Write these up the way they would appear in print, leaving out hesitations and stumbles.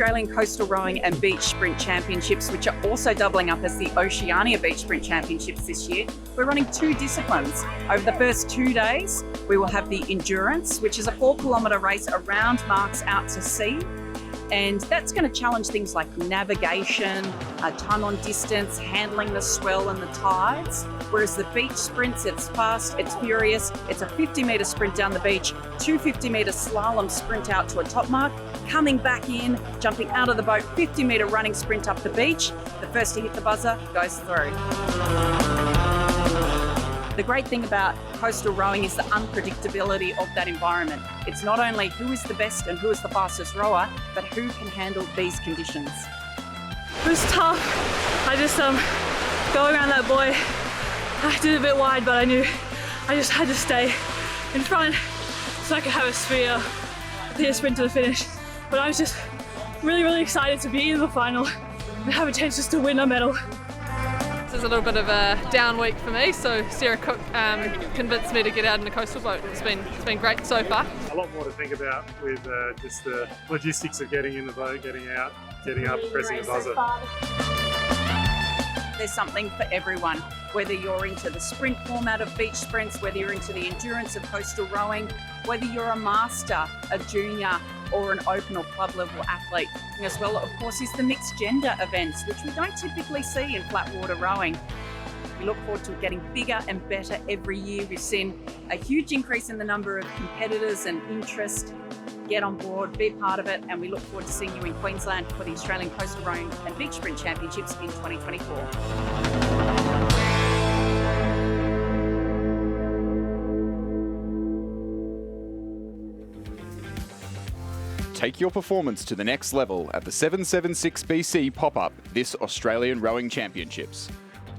Australian Coastal Rowing and Beach Sprint Championships, which are also doubling up as the Oceania Beach Sprint Championships this year. We're running 2 disciplines. Over the first 2 days, we will have the Endurance, which is a 4-kilometre race around marks out to sea. And that's going to challenge things like navigation, time on distance, handling the swell and the tides. Whereas the beach sprints, it's fast, it's furious. It's a 50-metre sprint down the beach, 2 50-metre slalom sprint out to a top mark, coming back in, jumping out of the boat, 50-metre running sprint up the beach. The first to hit the buzzer goes through. The great thing about coastal rowing is the unpredictability of that environment. It's not only who is the best and who is the fastest rower, but who can handle these conditions. It was tough. I just going around that buoy, I did a bit wide, but I knew I just had to stay in front so I could have a sprint to the finish. But I was just really, really excited to be in the final and have a chance just to win a medal. This is a little bit of a down week for me, so Sarah Cook convinced me to get out in a coastal boat. It's been great so far. A lot more to think about with just the logistics of getting in the boat, getting out, getting up, pressing the buzzer. There's something for everyone, whether you're into the sprint format of beach sprints, whether you're into the endurance of coastal rowing, whether you're a master, a junior, or an open or club level athlete. As well, of course, is the mixed gender events, which we don't typically see in flat water rowing. We look forward to it getting bigger and better every year. We've seen a huge increase in the number of competitors and interest. Get on board, be part of it, and we look forward to seeing you in Queensland for the Australian Coastal Rowing and Beach Sprint Championships in 2024. Take your performance to the next level at the 776BC pop-up this Australian Rowing Championships.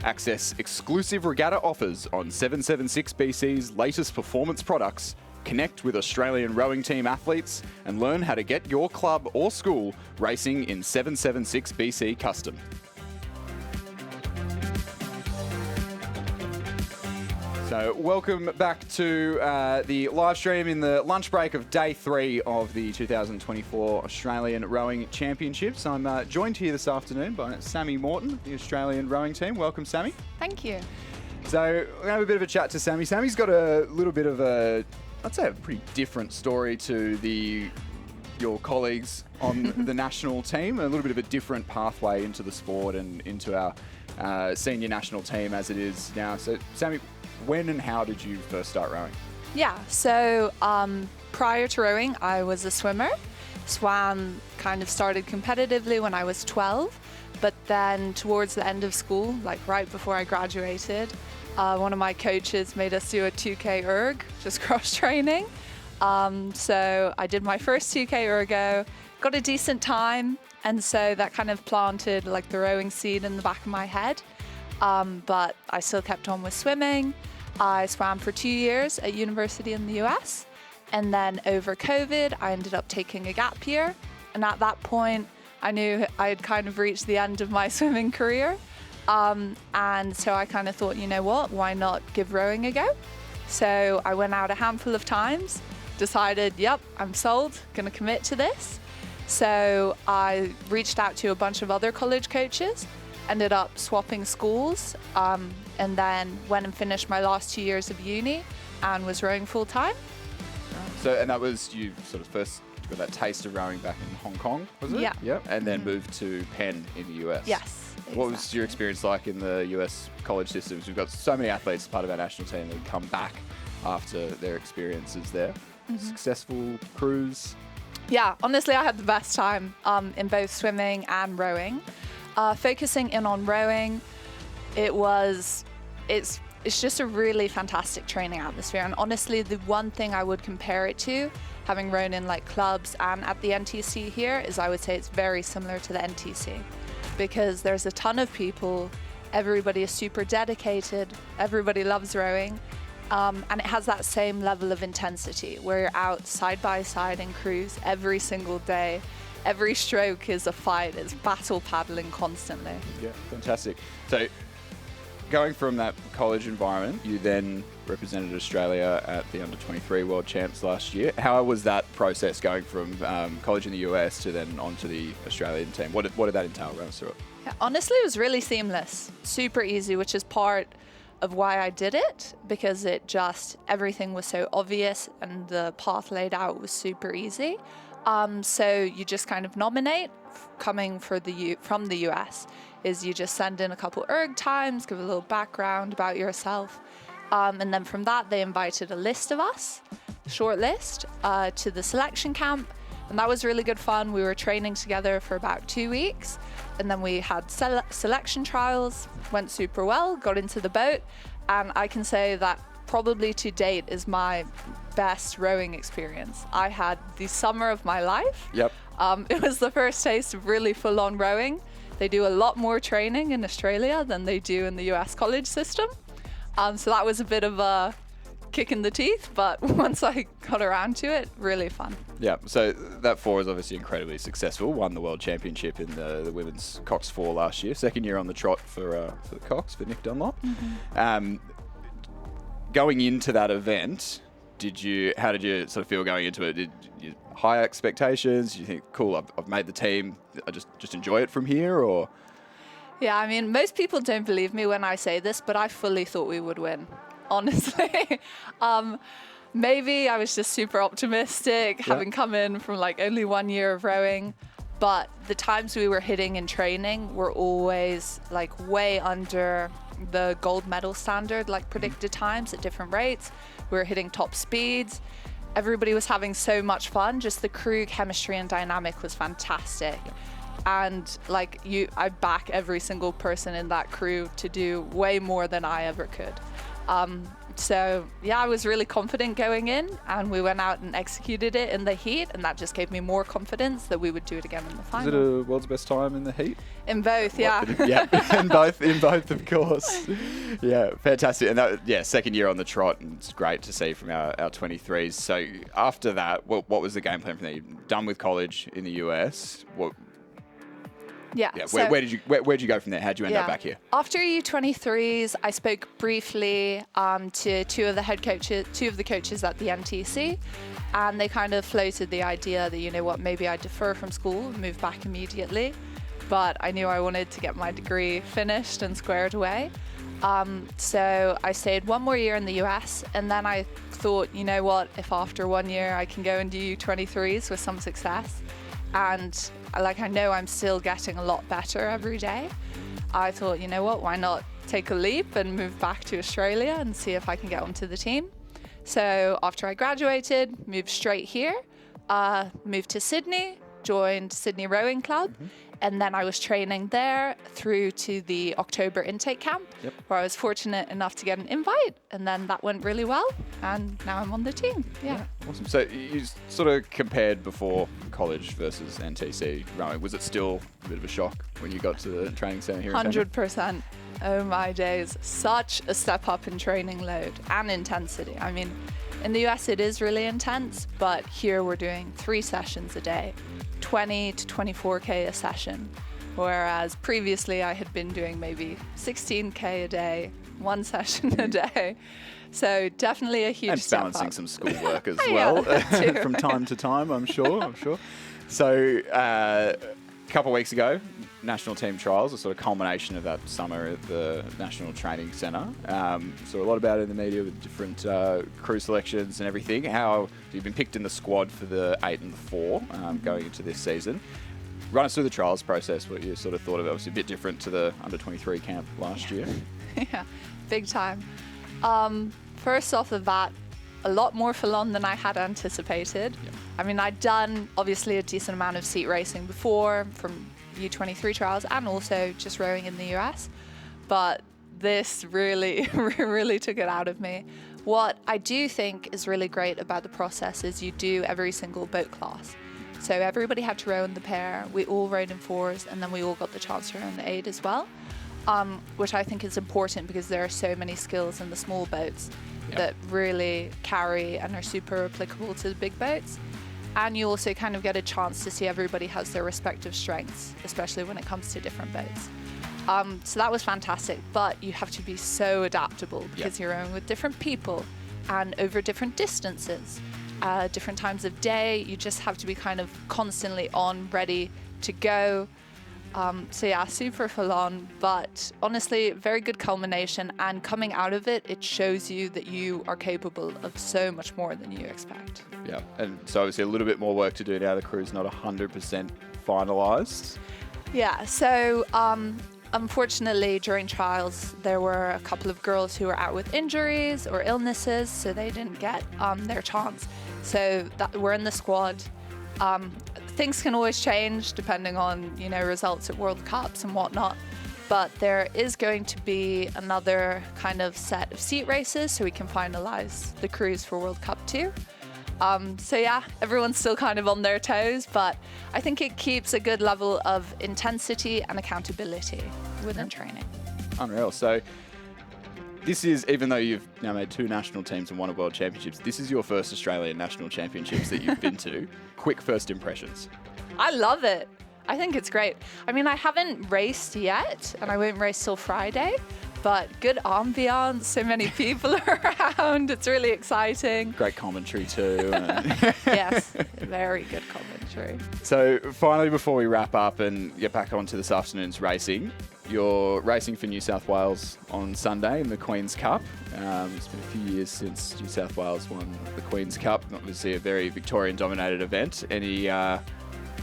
Access exclusive regatta offers on 776BC's latest performance products, connect with Australian rowing team athletes, and learn how to get your club or school racing in 776BC Custom. So welcome back to the live stream in the lunch break of day 3 of the 2024 Australian Rowing Championships. I'm joined here this afternoon by Sammy Morton, the Australian rowing team. Welcome, Sammy. Thank you. So we're going to have a bit of a chat to Sammy. Sammy's got a little bit of I'd say a pretty different story to your colleagues on the national team, a little bit of a different pathway into the sport and into our senior national team as it is now. So, Sammy, when and how did you first start rowing? Yeah, so prior to rowing, I was a swimmer. Swam kind of started competitively when I was 12, but then towards the end of school, like right before I graduated, one of my coaches made us do a 2K erg, just cross training. So I did my first 2K ergo, got a decent time, and so that kind of planted like the rowing seed in the back of my head. But I still kept on with swimming. I swam for 2 years at university in the US, and then over COVID, I ended up taking a gap year. And at that point, I knew I had kind of reached the end of my swimming career. And so I kind of thought, you know what, why not give rowing a go? So I went out a handful of times, decided, yep, I'm sold, gonna commit to this. So I reached out to a bunch of other college coaches, ended up swapping schools, and then went and finished my last 2 years of uni and was rowing full time. So, and that was, you sort of first got that taste of rowing back in Hong Kong, was it? Yeah. Yep. And then moved to Penn in the US. Yes. What was your experience like in the US college systems? We've got so many athletes as part of our national team that come back after their experiences there. Successful cruise? Yeah, honestly, I had the best time in both swimming and rowing. Focusing in on rowing, it's just a really fantastic training atmosphere. And honestly, the one thing I would compare it to, having rowed in like clubs and at the NTC here, is I would say it's very similar to the NTC, because there's a ton of people, everybody is super dedicated, everybody loves rowing, and it has that same level of intensity where you're out side by side in crews every single day. Every stroke is a fight, it's battle paddling constantly. Yeah, fantastic. So going from that college environment, you then represented Australia at the Under-23 World Champs last year. How was that process going from college in the US to then onto the Australian team? What did that entail? Run us through it. Yeah, honestly, it was really seamless, super easy, which is part of why I did it, because everything was so obvious and the path laid out was super easy. So you just kind of nominate. Coming from the US is you just send in a couple erg times, give a little background about yourself, and then from that they invited a list of us, short list, to the selection camp, and that was really good fun. We were training together for about 2 weeks, and then we had selection trials, went super well, got into the boat, and I can say that probably to date is my best rowing experience. I had the summer of my life. Yep. It was the first taste of really full-on rowing. They do a lot more training in Australia than they do in the US college system. So that was a bit of a kick in the teeth, but once I got around to it, really fun. Yeah, so that 4 is obviously incredibly successful. Won the World Championship in the women's Cox 4 last year. Second year on the trot for the Cox, for Nick Dunlop. Going into that event, how did you sort of feel going into it? Did you high expectations? Did you think, cool, I've made the team, I just enjoy it from here, or? Yeah, I mean, most people don't believe me when I say this, but I fully thought we would win, honestly. Maybe I was just super optimistic, having come in from like only 1 year of rowing, but the times we were hitting in training were always like way under the gold medal standard, like predicted times at different rates. We were hitting top speeds. Everybody was having so much fun. Just the crew chemistry and dynamic was fantastic. And like I back every single person in that crew to do way more than I ever could. So yeah, I was really confident going in, and we went out and executed it in the heat, and that just gave me more confidence that we would do it again in the final. Is it a world's best time in the heat? In both, yeah. Yeah, in both, of course. Yeah, fantastic. And second year on the trot, and it's great to see from our 23s. So after that, what was the game plan from there? You're done with college in the US. So, where did you go from there? How'd you end up back here? After U23s, I spoke briefly to two of the coaches at the NTC, and they kind of floated the idea that, you know what, maybe I defer from school and move back immediately. But I knew I wanted to get my degree finished and squared away. So I stayed 1 more year in the US, and then I thought, you know what, if after 1 year I can go and do U23s with some success, and I know I'm still getting a lot better every day, I thought, you know what, why not take a leap and move back to Australia and see if I can get onto the team. So after I graduated, moved straight here, moved to Sydney, joined Sydney Rowing Club, and then I was training there through to the October intake camp, where I was fortunate enough to get an invite, and then that went really well, and now I'm on the team. Yeah. Awesome. So you sort of compared before college versus NTC rowing. Was it still a bit of a shock when you got to the training centre here in Canberra? 100%. Oh my days. Such a step up in training load and intensity. I mean, in the US it is really intense, but here we're doing 3 sessions a day, 20 to 24K a session. Whereas previously I had been doing maybe 16K a day, 1 session a day. So definitely a huge step up. And balancing some schoolwork as well from time to time, I'm sure. So a couple of weeks ago, national team trials, a sort of culmination of that summer at the National Training Centre. Saw a lot about it in the media with different crew selections and everything. How you've been picked in the squad for the 8 and the 4 going into this season. Run us through the trials process, what you sort of thought of it. Obviously a bit different to the under-23 camp last year. Yeah, big time. First off the bat, a lot more full on than I had anticipated. Yep. I mean, I'd done obviously a decent amount of seat racing before from U23 trials and also just rowing in the US, but this really, really took it out of me. What I do think is really great about the process is you do every single boat class. So everybody had to row in the pair, we all rowed in 4s, and then we all got the chance to row in the 8 as well, which I think is important because there are so many skills in the small boats that really carry and are super applicable to the big boats. And you also kind of get a chance to see everybody has their respective strengths, especially when it comes to different boats. So that was fantastic, but you have to be so adaptable because you're rowing with different people and over different distances, different times of day. You just have to be kind of constantly on, ready to go. So yeah, super full on, but honestly, very good culmination, and coming out of it, it shows you that you are capable of so much more than you expect. Yeah, and so obviously a little bit more work to do now. The crew's not 100% finalised. Yeah, so unfortunately during trials there were a couple of girls who were out with injuries or illnesses, so they didn't get their chance. So that we're in the squad. Things can always change depending on, you know, results at World Cups and whatnot. But there is going to be another kind of set of seat races so we can finalise the crews for World Cup 2. So yeah, everyone's still kind of on their toes, but I think it keeps a good level of intensity and accountability within training. Unreal. So this is, even though you've now made 2 national teams and won a World Championships, this is your first Australian National Championships that you've been to. Quick first impressions. I love it. I think it's great. I mean, I haven't raced yet, and I won't race till Friday, but good ambiance, so many people around. It's really exciting. Great commentary too. Yes, very good commentary. So finally, before we wrap up and get back onto this afternoon's racing, you're racing for New South Wales on Sunday in the Queen's Cup. It's been a few years since New South Wales won the Queen's Cup. Obviously a very Victorian-dominated event. Any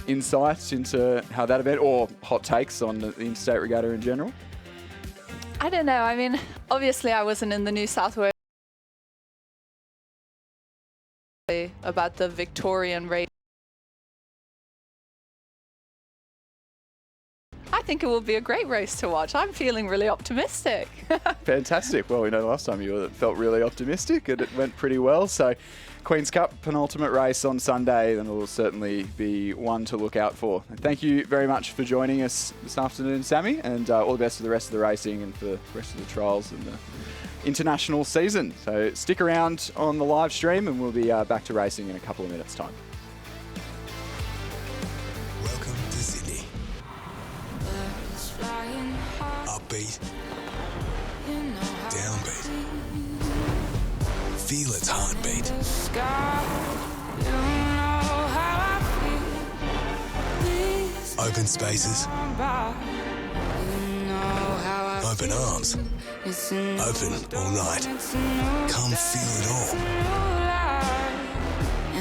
insights into how that event, or hot takes on the interstate regatta in general? I don't know. I mean, obviously I wasn't in the New South Wales about the Victorian race. I think it will be a great race to watch. I'm feeling really optimistic. Fantastic. Well, we know the last time you felt really optimistic and it went pretty well. So Queen's Cup penultimate race on Sunday, then it will certainly be one to look out for. Thank you very much for joining us this afternoon, Sammy, and all the best for the rest of the racing and for the rest of the trials and the international season. So stick around on the live stream and we'll be back to racing in a couple of minutes' time. Welcome to Sydney. Upbeat, downbeat. Feel its heartbeat. Open spaces. Open arms. Open all night. Come feel it all.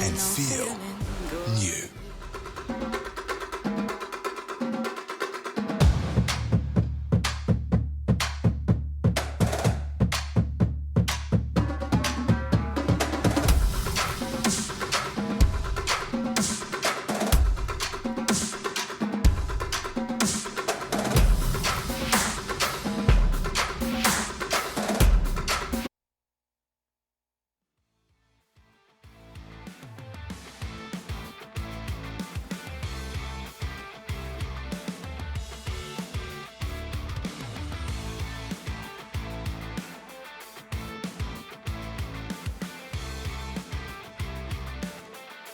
And feel new.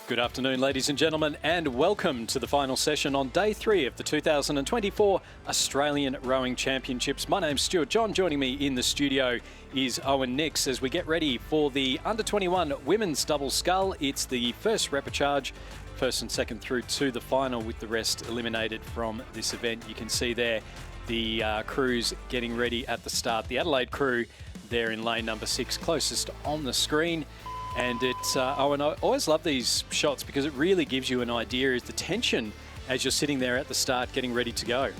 Good afternoon, ladies and gentlemen, and welcome to the final session on day 3 of the 2024 Australian Rowing Championships. My name's Stuart John. Joining me in the studio is Owen Nix as we get ready for the under-21 women's double scull. It's the first repechage, first and second through to the final, with the rest eliminated from this event. You can see there the crews getting ready at the start. The Adelaide crew there in lane number 6, closest on the screen. And it's, Owen, I always love these shots because it really gives you an idea of the tension as you're sitting there at the start getting ready to go.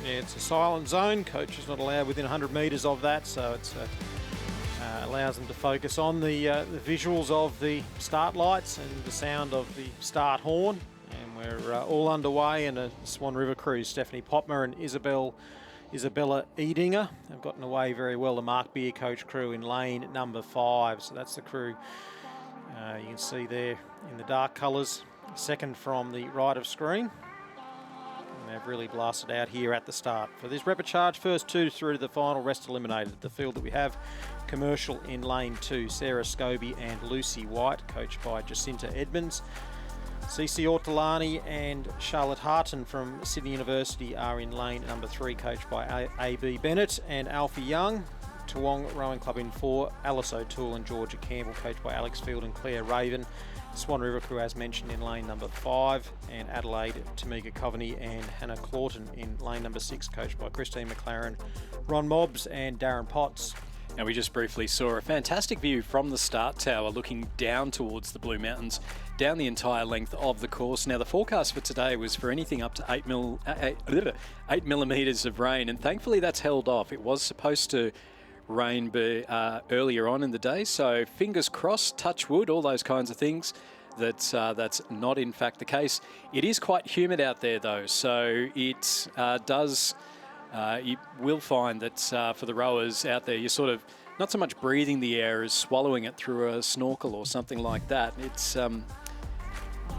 Yeah, it's a silent zone. Coach is not allowed within 100 metres of that, so it allows them to focus on the visuals of the start lights and the sound of the start horn. And we're all underway in a Swan River cruise. Stephanie Popmer and Isabella Edinger have gotten away very well. The Mark Beer coach crew in lane number 5. So that's the crew you can see there in the dark colours. Second from the right of screen. And they've really blasted out here at the start. For this repechage, first 2 through to the final, rest eliminated. The field that we have, Commercial in lane 2, Sarah Scobie and Lucy White, coached by Jacinta Edmonds. Cece Ortolani and Charlotte Harton from Sydney University are in lane number 3, coached by A.B. Bennett and Alfie Young. Toowong Rowing Club in 4, Alice O'Toole and Georgia Campbell, coached by Alex Field and Claire Raven. Swan River crew, as mentioned, in lane number 5, and Adelaide, Tamika Coveney and Hannah Clawton in lane number 6, coached by Christine McLaren, Ron Mobbs and Darren Potts. And we just briefly saw a fantastic view from the start tower looking down towards the Blue Mountains, down the entire length of the course. Now, the forecast for today was for anything up to 8 millimetres of rain, and thankfully that's held off. It was supposed to rain earlier on in the day, so fingers crossed, touch wood, all those kinds of things. That's not in fact the case. It is quite humid out there though, so it does. You will find that for the rowers out there, you're sort of not so much breathing the air as swallowing it through a snorkel or something like that. It's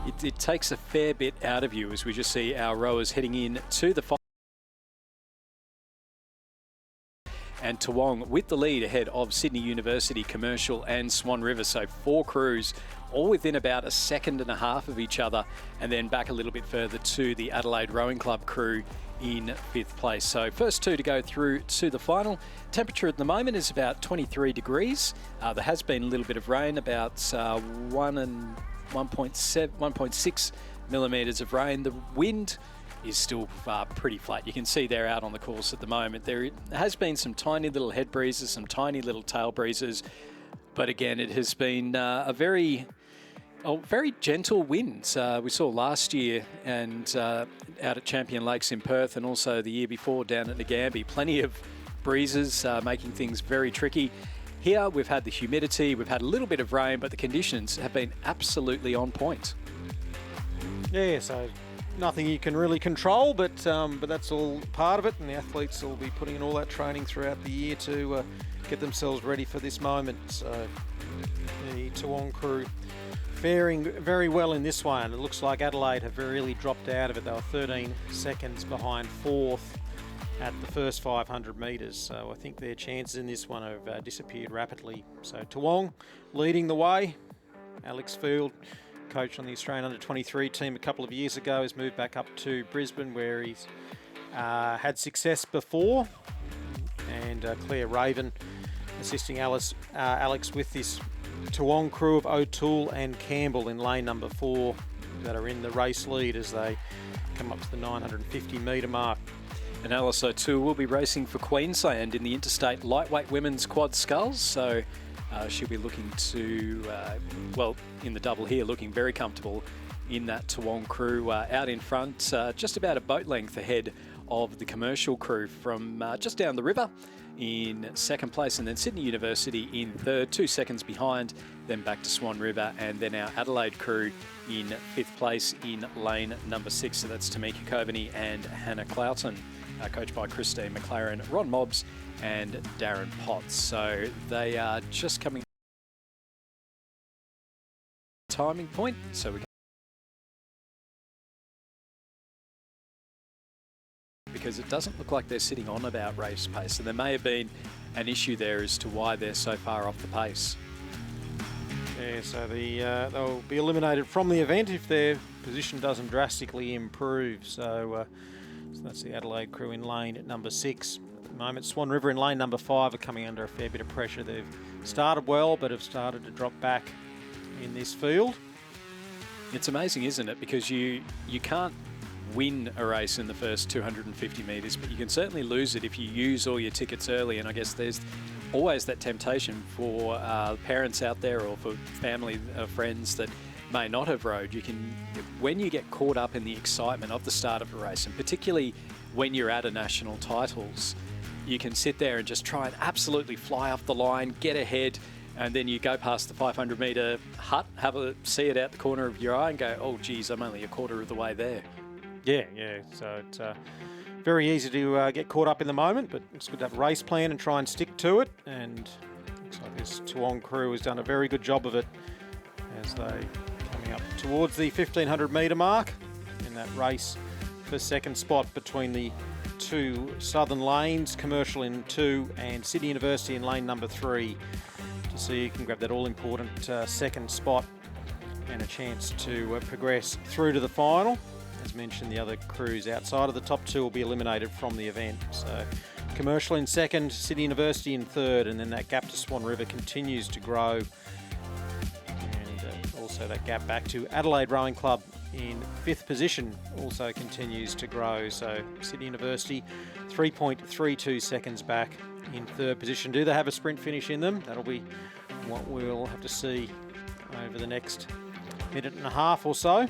it takes a fair bit out of you as we just see our rowers heading in to the final. And Toowong with the lead ahead of Sydney University, Commercial and Swan River. So 4 crews all within about a second and a half of each other, and then back a little bit further to the Adelaide Rowing Club crew in 5th place. So first 2 to go through to the final. Temperature at the moment is about 23 degrees. There has been a little bit of rain, about 1.6 millimetres of rain. The wind is still pretty flat. You can see they're out on the course at the moment. There has been some tiny little head breezes, some tiny little tail breezes, but again, it has been a very gentle winds. We saw last year and out at Champion Lakes in Perth, and also the year before down at Nagambie. Plenty of breezes making things very tricky. Here we've had the humidity, we've had a little bit of rain, but the conditions have been absolutely on point. Yeah, so nothing you can really control, but that's all part of it, and the athletes will be putting in all that training throughout the year to get themselves ready for this moment. So the Toowong crew faring very well in this one. It looks like Adelaide have really dropped out of it. They were 13 seconds behind 4th at the first 500 metres, so I think their chances in this one have disappeared rapidly. So Toowong leading the way. Alex Field, coach on the Australian under-23 team a couple of years ago, has moved back up to Brisbane, where he's had success before, and Claire Raven assisting Alex with this Toowong crew of O'Toole and Campbell in lane number 4 that are in the race lead as they come up to the 950 metre mark. And Alice O'Toole will be racing for Queensland in the Interstate Lightweight Women's Quad Sculls, so she'll be looking to, in the double here, looking very comfortable in that Toowong crew. Out in front, just about a boat length ahead of the Commercial crew from just down the river in 2nd place, and then Sydney University in 3rd, 2 seconds behind, then back to Swan River, and then our Adelaide crew in 5th place in lane number 6. So that's Tamika Coveney and Hannah Clawton, coached by Christine McLaren, Ron Mobbs and Darren Potts. So they are just coming timing point, so we can, because it doesn't look like they're sitting on about race pace, and there may have been an issue there as to why they're so far off the pace. Yeah, so they'll be eliminated from the event if their position doesn't drastically improve. So that's the Adelaide crew in lane at number 6. At the moment, Swan River in lane number 5 are coming under a fair bit of pressure. They've started well, but have started to drop back in this field. It's amazing, isn't it? Because you can't win a race in the first 250 metres, but you can certainly lose it if you use all your tickets early. And I guess there's always that temptation for parents out there, or for family friends that may not have rowed. When you get caught up in the excitement of the start of a race, and particularly when you're at a national titles, you can sit there and just try and absolutely fly off the line, get ahead, and then you go past the 500 metre hut, see it out the corner of your eye and go, oh geez, I'm only a quarter of the way there. Yeah. So it's very easy to get caught up in the moment, but it's good to have a race plan and try and stick to it. And looks like this Toowong crew has done a very good job of it as they coming up towards the 1500 metre mark in that race for 2nd spot between the 2 southern lanes, Commercial in 2 and Sydney University in lane number 3. To see you can grab that all-important 2nd spot and a chance to progress through to the final. As mentioned, the other crews outside of the top two will be eliminated from the event. So Commercial in second, Sydney University in third, and then that gap to Swan River continues to grow. And also that gap back to Adelaide Rowing Club in fifth position also continues to grow. So Sydney University 3.32 seconds back in third position. Do they have a sprint finish in them? That'll be what we'll have to see over the next minute and a half or so.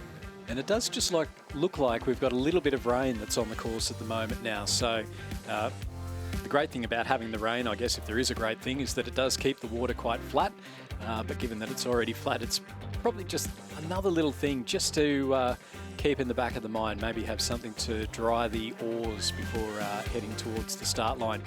And it does just look like we've got a little bit of rain that's on the course at the moment now. So the great thing about having the rain, I guess if there is a great thing, is that it does keep the water quite flat. But given that it's already flat, it's probably just another little thing just to keep in the back of the mind. Maybe have something to dry the oars before heading towards the start line.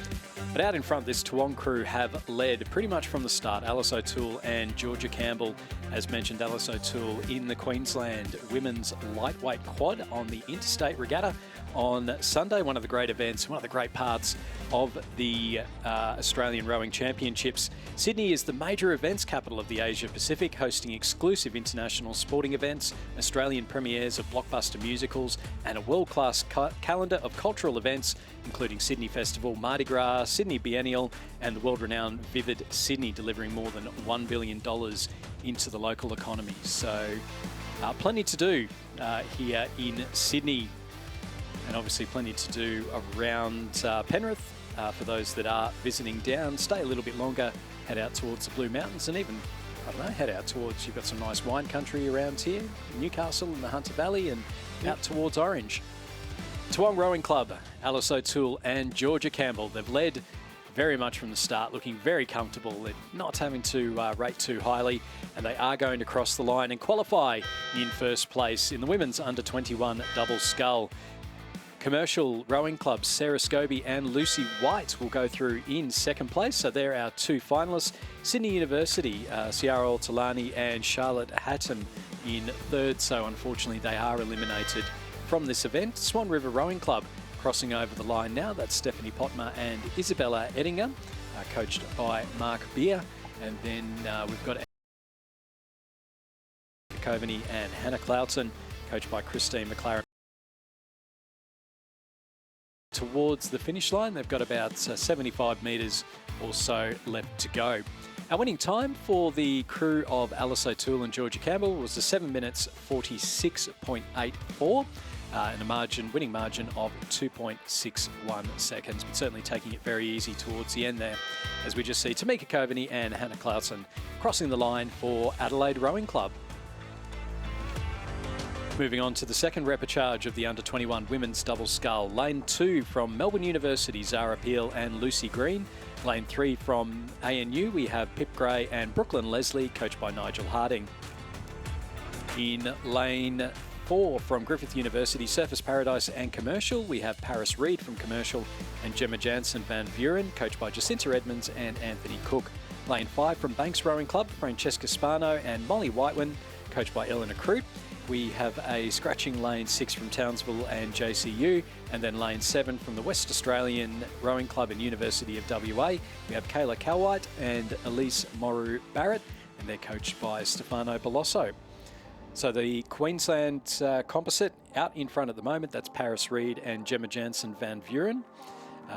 But out in front, this Toowong crew have led pretty much from the start. Alice O'Toole and Georgia Campbell, as mentioned, Alice O'Toole in the Queensland Women's Lightweight Quad on the Interstate Regatta on Sunday. One of the great events, one of the great parts of the Australian Rowing Championships. Sydney is the major events capital of the Asia Pacific, hosting exclusive international sporting events, Australian premieres of blockbuster musicals, and a world-class calendar of cultural events, including Sydney Festival, Mardi Gras, Sydney Biennial, and the world-renowned Vivid Sydney, delivering more than $1 billion into the local economy. So plenty to do here in Sydney, and obviously plenty to do around Penrith. For those that are visiting down, stay a little bit longer, head out towards the Blue Mountains, and even, I don't know, head out towards, you've got some nice wine country around here, Newcastle and the Hunter Valley, and out towards Orange. Toowong Rowing Club, Alice O'Toole and Georgia Campbell, they've led very much from the start, looking very comfortable. They're not having to rate too highly, and they are going to cross the line and qualify in first place in the women's under-21 double scull. Commercial Rowing Club, Sarah Scobie and Lucy White will go through in second place. So they're our two finalists. Sydney University, Ciara Altolani and Charlotte Hatton in third. So unfortunately they are eliminated from this event. Swan River Rowing Club crossing over the line now. That's Stephanie Potmer and Isabella Edinger, coached by Mark Beer. And then we've got Coveney and Hannah Cloughton, coached by Christine McLaren. Towards the finish line, they've got about 75 metres or so left to go. Our winning time for the crew of Alice O'Toole and Georgia Campbell was a 7 minutes 46.84 and a winning margin of 2.61 seconds, but certainly taking it very easy towards the end there, as we just see Tamika Coveney and Hannah Cloughton crossing the line for Adelaide Rowing Club. Moving on to the second repechage of the under-21 women's double scull. Lane 2 from Melbourne University, Zara Peel and Lucy Green. Lane 3 from ANU, we have Pip Gray and Brooklyn Leslie, coached by Nigel Harding. In lane 4 from Griffith University, Surfers Paradise and Commercial, we have Paris Reed from Commercial and Gemma Jansen Van Vuren, coached by Jacinta Edmonds and Anthony Cook. Lane 5 from Banks Rowing Club, Francesca Spano and Molly Whiteman, coached by Eleanor Crute. We have a scratching lane 6 from Townsville and JCU, and then lane 7 from the West Australian Rowing Club and University of WA. We have Kayla Calwhite and Elise Moru Barrett, and they're coached by Stefano Belosso. So the Queensland composite out in front at the moment, that's Paris Reed and Gemma Jansen Van Vuren.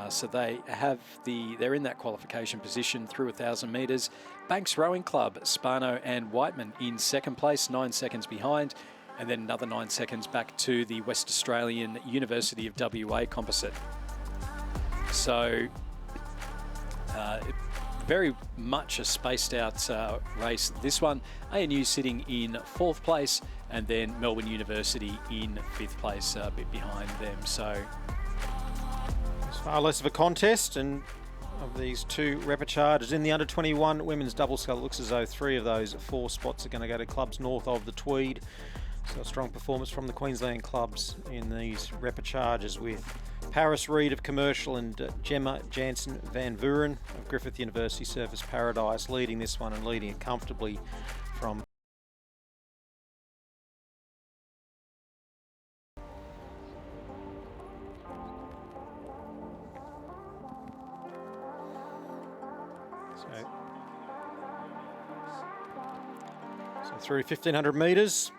So they're in that qualification position through 1,000 metres. Banks Rowing Club, Spano and Whiteman in second place, 9 seconds behind. And then another 9 seconds back to the West Australian University of WA composite. So very much a spaced out race. This one, ANU sitting in 4th place, and then Melbourne University in 5th place, a bit behind them. So it's far less of a contest, and of these two repechages in the under-21 women's double scull, it looks as though 3 of those 4 spots are going to go to clubs north of the Tweed. So a strong performance from the Queensland clubs in these repechages, with Paris Reed of Commercial and Gemma Jansen Van Vuren of Griffith University Surfers Paradise leading this one, and leading it comfortably from So through 1,500 metres,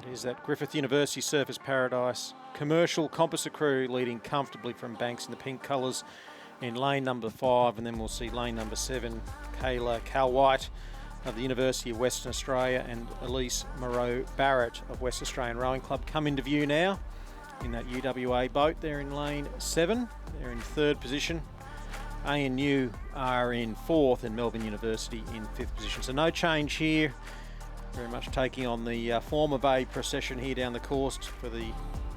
it is that Griffith University Surfers Paradise commercial composite crew leading comfortably from Banks in the pink colours in lane number 5, and then we'll see lane number 7, Kayla Calwhite of the University of Western Australia and Elise Moreau Barrett of West Australian Rowing Club come into view now in that UWA boat. They're in lane 7, they're in 3rd position. ANU are in 4th and Melbourne University in 5th position. So no change here, very much taking on the Former Bay procession here down the course for the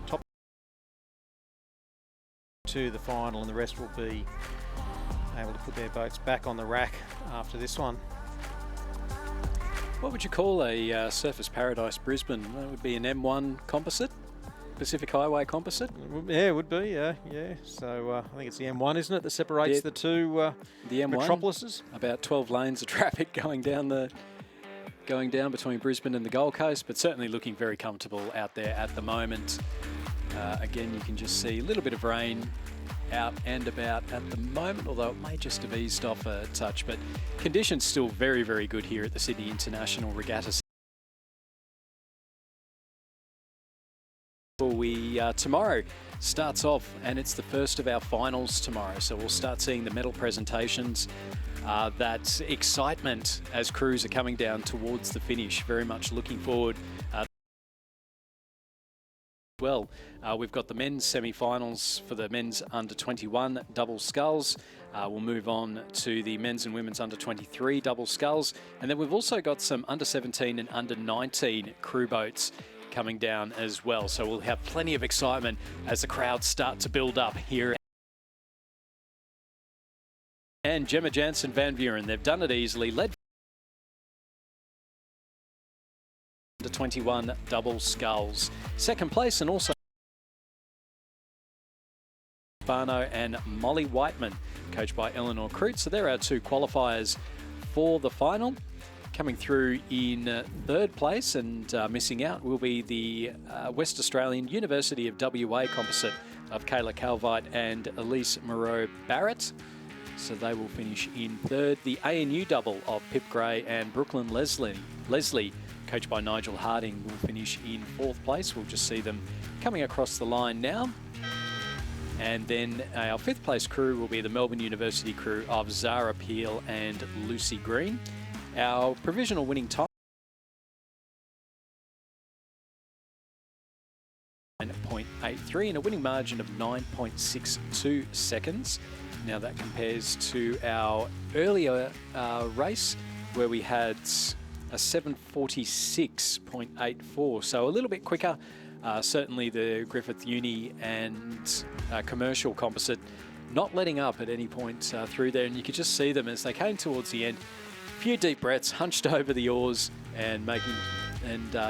top to the final, and the rest will be able to put their boats back on the rack after this one. What would you call a Surfers Paradise Brisbane? That would be an M1 composite? Pacific Highway composite? Yeah, it would be, yeah. So I think it's the M1, isn't it, that separates the two the M1, metropolises? About 12 lanes of traffic going down between Brisbane and the Gold Coast, but certainly looking very comfortable out there at the moment. Again, you can just see a little bit of rain out and about at the moment, although it may just have eased off a touch, but conditions still very, very good here at the Sydney International Regatta. Tomorrow starts off, and it's the first of our finals tomorrow, so we'll start seeing the medal presentations. That excitement as crews are coming down towards the finish. Very much looking forward. We've got the men's semi-finals for the men's under-21 double sculls. We'll move on to the men's and women's under-23 double sculls, and then we've also got some under-17 and under-19 crew boats coming down as well. So we'll have plenty of excitement as the crowds start to build up here. And Gemma Jansen Van Vuren, they've done it easily, led under 21 double sculls. Second place, and also Barno and Molly Whiteman, coached by Eleanor Crute. So there are 2 qualifiers for the final. Coming through in 3rd place and missing out will be the West Australian University of WA composite of Kayla Calvite and Elise Moreau Barrett. So they will finish in 3rd. The ANU double of Pip Gray and Brooklyn Leslie, coached by Nigel Harding, will finish in 4th place. We'll just see them coming across the line now. And then our 5th place crew will be the Melbourne University crew of Zara Peel and Lucy Green. Our provisional winning time 9.83 and a winning margin of 9.62 seconds. Now that compares to our earlier race where we had a 7:46.84, so a little bit quicker. Certainly the Griffith Uni and commercial composite not letting up at any point through there, and you could just see them as they came towards the end. Few deep breaths, hunched over the oars and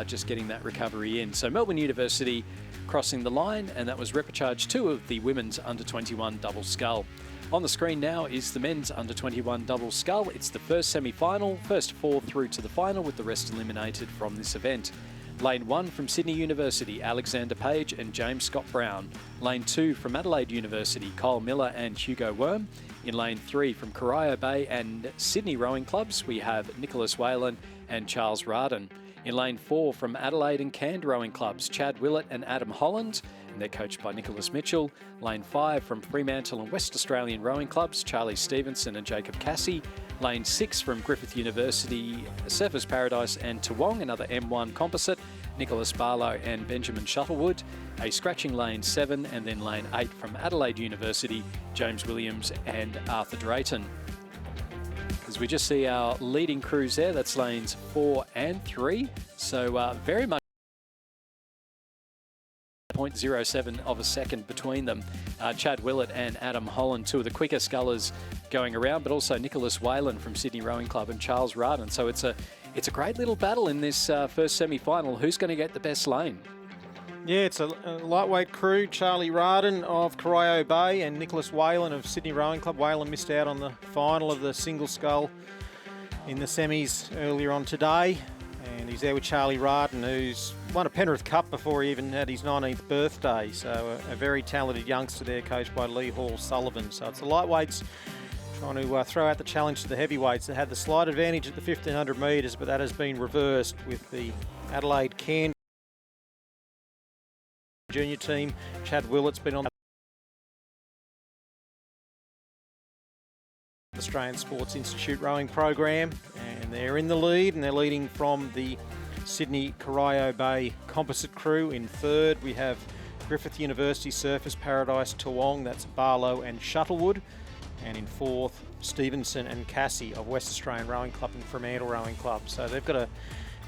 just getting that recovery in. So Melbourne University crossing the line, and that was repechage 2 of the women's under-21 double scull. On the screen now is the men's under-21 double scull. It's the first semi-final, first 4 through to the final, with the rest eliminated from this event. Lane 1 from Sydney University, Alexander Page and James Scott Brown. Lane 2 from Adelaide University, Kyle Miller and Hugo Worm. In lane 3 from Corio Bay and Sydney Rowing Clubs, we have Nicholas Whalen and Charles Raden. In lane 4 from Adelaide and Cairns Rowing Clubs, Chad Willett and Adam Holland, and they're coached by Nicholas Mitchell. Lane 5 from Fremantle and West Australian Rowing Clubs, Charlie Stevenson and Jacob Cassie. Lane 6 from Griffith University, Surfers Paradise and Toowong, another M1 composite, Nicholas Barlow and Benjamin Shuttlewood. A scratching lane 7, and then lane 8 from Adelaide University, James Williams and Arthur Drayton. As we just see our leading crews there, that's lanes 4 and 3. So very much 0.07 of a second between them. Chad Willett and Adam Holland, 2 of the quicker scullers going around, but also Nicholas Whalen from Sydney Rowing Club and Charles Raden. So it's a great little battle in this first semi-final. Who's going to get the best lane? Yeah, it's a lightweight crew. Charlie Raden of Corio Bay and Nicholas Whalen of Sydney Rowing Club. Whalen missed out on the final of the single scull in the semis earlier on today. And he's there with Charlie Raden, who's won a Penrith Cup before he even had his 19th birthday. So a very talented youngster there, coached by Lee Hall Sullivan. So it's the lightweights trying to throw out the challenge to the heavyweights. They had the slight advantage at the 1500 metres, but that has been reversed with the Adelaide Cairn junior team. Chad Willett's been on the Australian Sports Institute rowing program, and they're in the lead, and they're leading from the Sydney Corio Bay composite crew. In third, we have Griffith University Surfers Paradise Toowong, that's Barlow and Shuttlewood. And in fourth, Stevenson and Cassie of West Australian Rowing Club and Fremantle Rowing Club. So they've got a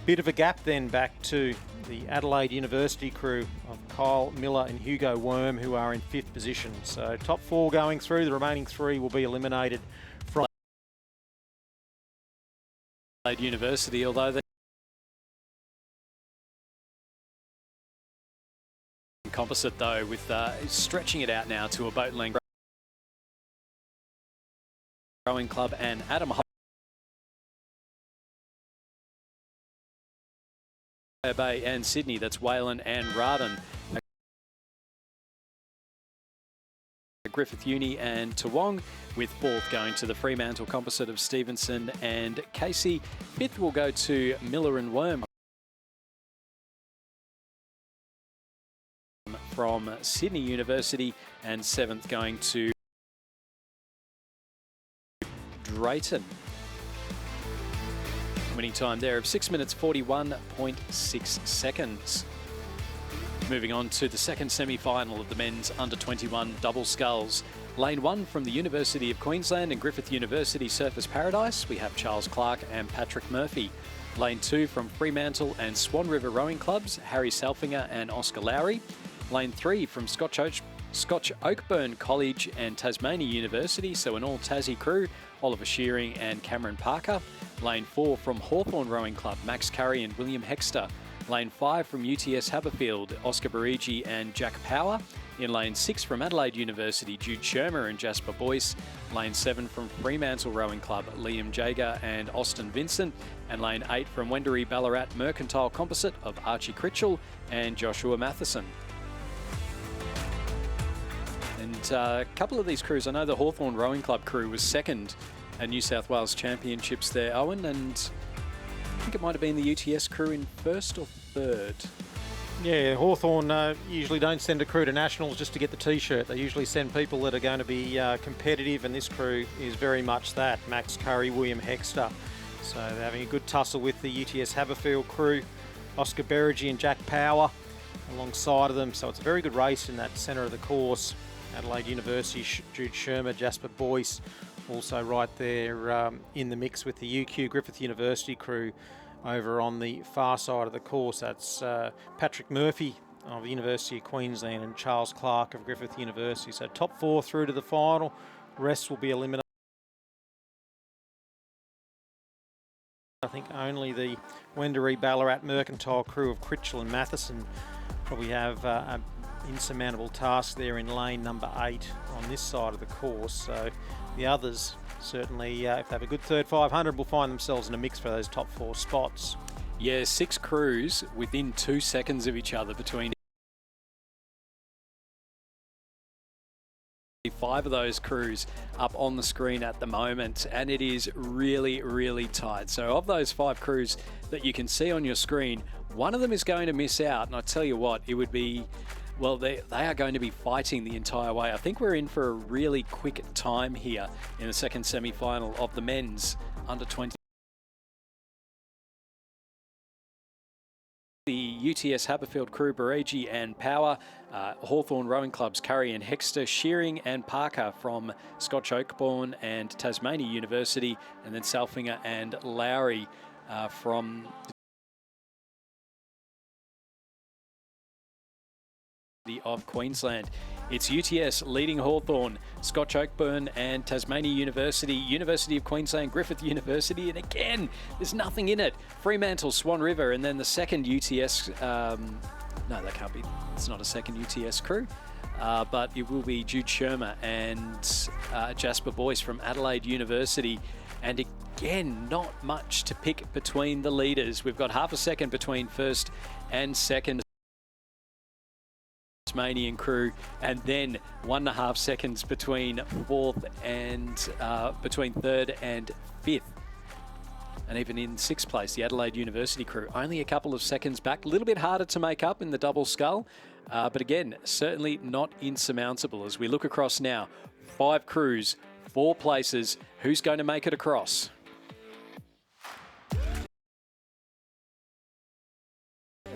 bit of a gap then back to the Adelaide University crew of Kyle Miller and Hugo Worm, who are in fifth position. So top four going through, the remaining three will be eliminated from Adelaide University, although they composite though, with stretching it out now to a boat length. Rowing Club and Adam Bay and Sydney, that's Whalen and Raden. Griffith Uni and Toowong, with fourth going to the Fremantle composite of Stevenson and Casey. Fifth will go to Miller and Worm from Sydney University, and seventh going to Drayton. Winning time there of 6 minutes 41.6 seconds. Moving on to the second semi-final of the men's under-21 double sculls. Lane 1 from the University of Queensland and Griffith University Surfers Paradise, we have Charles Clark and Patrick Murphy. Lane 2 from Fremantle and Swan River Rowing Clubs, Harry Selfinger and Oscar Lowry. Lane 3 from Scotch Oakburn College and Tasmania University, so an all Tassie crew, Oliver Shearing and Cameron Parker. Lane 4 from Hawthorn Rowing Club, Max Curry and William Hexter. Lane 5 from UTS Haberfield, Oscar Barigi and Jack Power. In Lane 6 from Adelaide University, Jude Shermer and Jasper Boyce. Lane 7 from Fremantle Rowing Club, Liam Jager and Austin Vincent. And Lane 8 from Wendouree Ballarat Mercantile Composite of Archie Critchell and Joshua Matheson. And a couple of these crews, I know the Hawthorn Rowing Club crew was second at New South Wales Championships there, Owen, and I think it might have been the UTS crew in first or third. Yeah, Hawthorn usually don't send a crew to Nationals just to get the T-shirt. They usually send people that are going to be competitive, and this crew is very much that. Max Curry, William Hexter. So they're having a good tussle with the UTS Haberfield crew. Oscar Berigi and Jack Power alongside of them. So it's a very good race in that centre of the course. Adelaide University, Jude Shermer, Jasper Boyce, also right there in the mix with the UQ Griffith University crew over on the far side of the course. That's Patrick Murphy of the University of Queensland and Charles Clark of Griffith University. So top four through to the final. Rest will be eliminated. I think only the Wendouree Ballarat Mercantile crew of Critchell and Matheson probably have an insurmountable task there in lane number 8 on this side of the course. So the others certainly, if they have a good third 500, will find themselves in a mix for those top 4 spots. Yeah, 6 crews within 2 seconds of each other between 5 of those crews up on the screen at the moment, and it is really, really tight. So of those 5 crews that you can see on your screen, one of them is going to miss out, and I tell you what, it would be, well, they are going to be fighting the entire way. I think we're in for a really quick time here in the second semi-final of the men's under-20. The UTS Haberfield crew, Barigi and Power, Hawthorn Rowing Clubs, Curry and Hexter, Shearing and Parker from Scotch Oakburn and Tasmania University, and then Selfinger and Lowry from of Queensland. It's UTS leading Hawthorn, Scotch Oakburn and Tasmania University, University of Queensland, Griffith University, and again, there's nothing in it. Fremantle, Swan River, and then the second UTS, no, that can't be, it's not a second UTS crew, but it will be Jude Shermer and Jasper Boyce from Adelaide University. And again, not much to pick between the leaders. We've got half a second between first and second Tasmanian crew, and then 1.5 seconds between between third and fifth. And even in sixth place, the Adelaide University crew, only a couple of seconds back. A little bit harder to make up in the double scull, but again, certainly not insurmountable. As we look across now, 5 crews, 4 places. Who's going to make it across?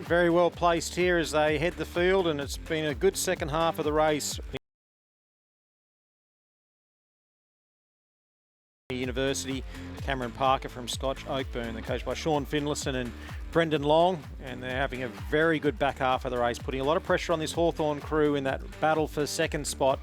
Very well placed here as they head the field, and it's been a good second half of the race. University, Cameron Parker from Scotch Oakburn. They're coached by Sean Finlayson and Brendan Long, and they're having a very good back half of the race, putting a lot of pressure on this Hawthorn crew in that battle for second spot.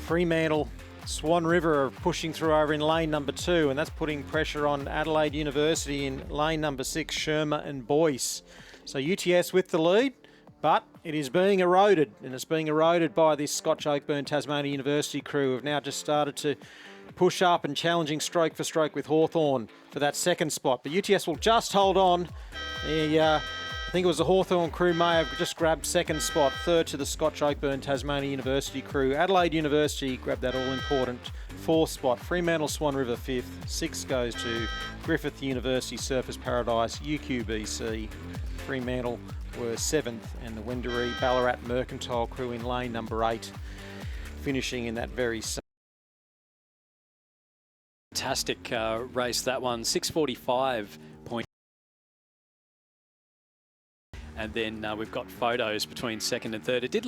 Fremantle, Swan River are pushing through over in lane number 2, and that's putting pressure on Adelaide University in lane number 6, Shermer and Boyce. So UTS with the lead, but it is being eroded, and it's being eroded by this Scotch Oakburn Tasmania University crew who have now just started to push up and challenging stroke for stroke with Hawthorn for that second spot. But UTS will just hold on. I think it was the Hawthorn crew may have just grabbed second spot, third to the Scotch Oakburn Tasmania University crew. Adelaide University grabbed that all-important fourth spot. Fremantle Swan River fifth. 6 goes to Griffith University Surfers Paradise, UQBC. Fremantle were 7th, and the Wendouree Ballarat Mercantile crew in lane number 8, finishing in that very same. Fantastic race, that one. 6:45. And then we've got photos between second and third. It did